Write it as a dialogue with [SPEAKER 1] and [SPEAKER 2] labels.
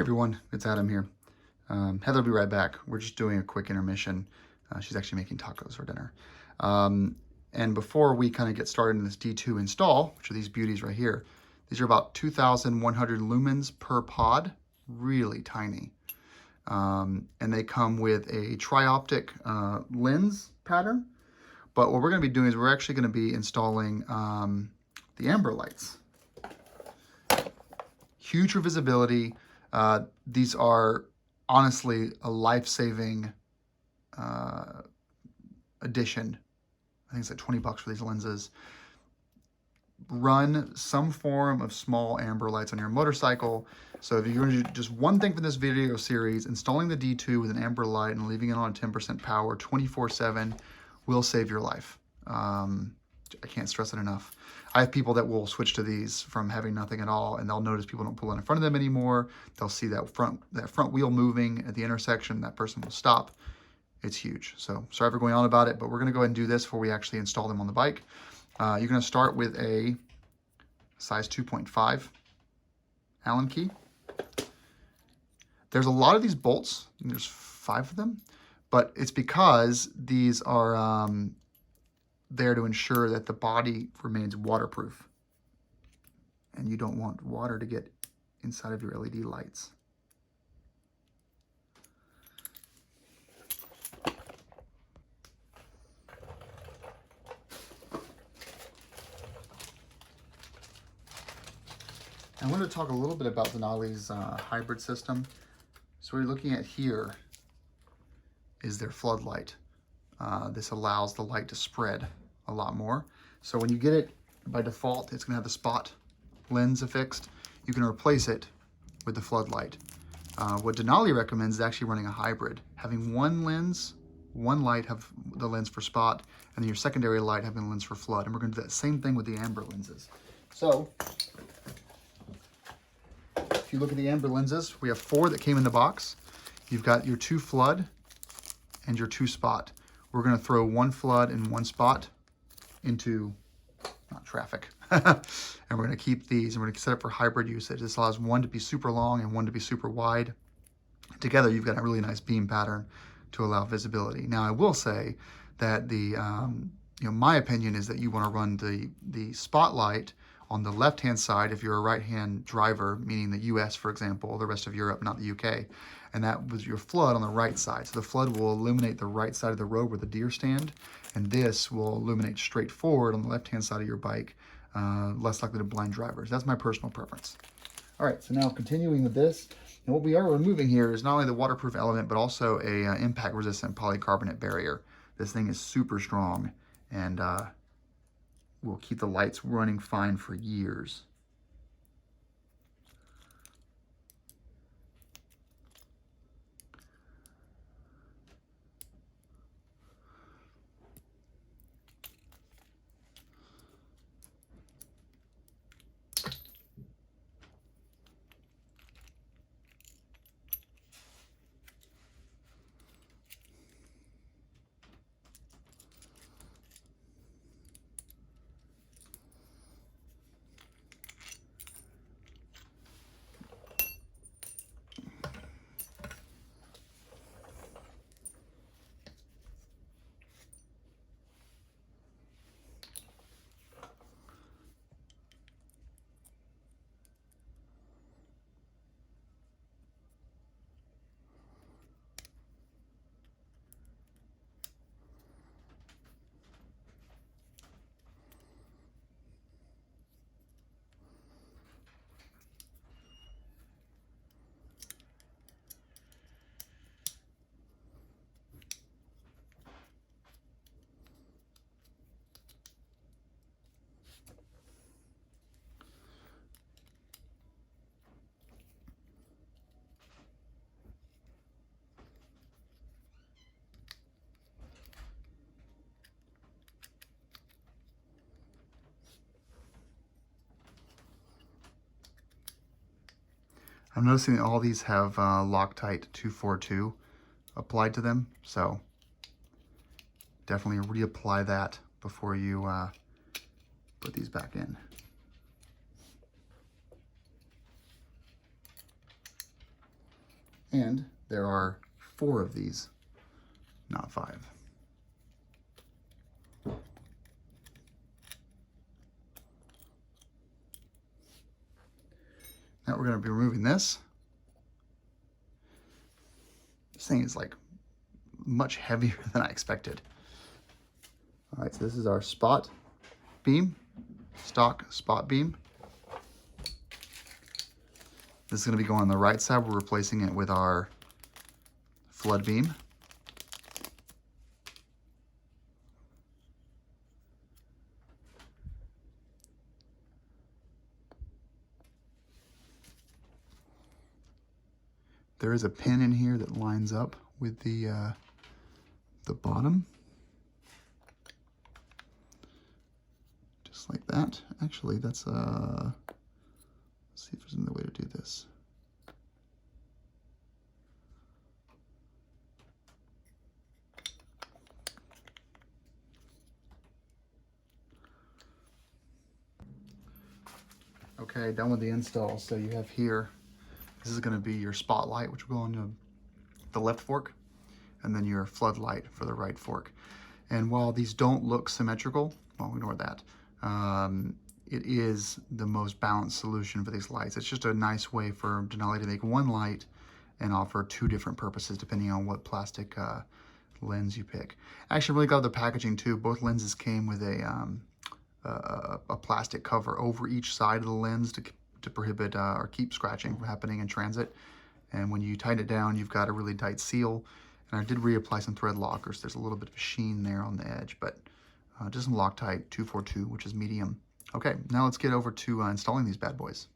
[SPEAKER 1] Hey everyone, it's Adam here. Heather will be right back. We're just doing a quick intermission. She's actually making tacos for dinner. And before we kind of get started in this D2 install, which are these beauties right here, these are about 2,100 lumens per pod, really tiny. And they come with a TriOptic lens pattern. But what we're going to be doing is we're actually going to be installing the amber lights. Huge for visibility. These are honestly a life-saving addition. I think it's like 20 bucks for these lenses. Run some form of small amber lights on your motorcycle. So if you're going to do just one thing for this video series, installing the D2 with an amber light and leaving it on 10% power 24/7 will save your life. I can't stress it enough. I have people that will switch to these from having nothing at all, and they'll notice people don't pull in front of them anymore. They'll see that front wheel moving at the intersection. That person will stop. It's huge. So sorry for going on about it, but we're going to go ahead and do this before we actually install them on the bike. You're going to start with a size 2.5 Allen key. There's a lot of these bolts. There's 5 of them, but it's because these are there to ensure that the body remains waterproof. And you don't want water to get inside of your LED lights. I want to talk a little bit about Denali's hybrid system. So what you're looking at here is their floodlight. This allows the light to spread a lot more. So when you get it, by default, it's going to have the spot lens affixed. You can replace it with the floodlight. What Denali recommends is actually running a hybrid, having one lens, one light have the lens for spot, and then your secondary light having the lens for flood. And we're going to do that same thing with the amber lenses. So if you look at the amber lenses, we have 4 that came in the box. You've got your 2 flood and your 2 spot. We're going to throw 1 flood and 1 spot into, not traffic. And we're going to keep these, and we're going to set up for hybrid usage. This allows one to be super long and one to be super wide. Together, you've got a really nice beam pattern to allow visibility. Now, I will say that my opinion is that you want to run the spotlight on the left-hand side if you're a right-hand driver, meaning the US, for example, the rest of Europe, not the UK. And that was your flood on the right side. So the flood will illuminate the right side of the road where the deer stand, and this will illuminate straight forward on the left-hand side of your bike, less likely to blind drivers. That's my personal preference. All right, so now continuing with this, and what we are removing here is not only the waterproof element, but also a impact-resistant polycarbonate barrier. This thing is super strong, and will keep the lights running fine for years. I'm noticing that all these have Loctite 242 applied to them, so definitely reapply that before you put these back in. And there are 4 of these, not 5. Now we're going to be removing this. This thing is like much heavier than I expected. All right, so this is our spot beam, stock spot beam. This is going to be going on the right side. We're replacing it with our flood beam. There is a pin in here that lines up with the bottom. Just like that. Actually, that's let's see if there's another way to do this. Okay, done with the install. So you have here, this is going to be your spotlight, which will go on the left fork, and then your floodlight for the right fork. And while these don't look symmetrical, well, ignore that. It is the most balanced solution for these lights. It's just a nice way for Denali to make one light and offer 2 different purposes depending on what plastic lens you pick. I actually really got the packaging too. Both lenses came with a plastic cover over each side of the lens to prohibit or keep scratching from happening in transit. And when you tighten it down, you've got a really tight seal. And I did reapply some thread lockers. There's a little bit of a sheen there on the edge, but just some Loctite 242, which is medium. Okay, now let's get over to installing these bad boys.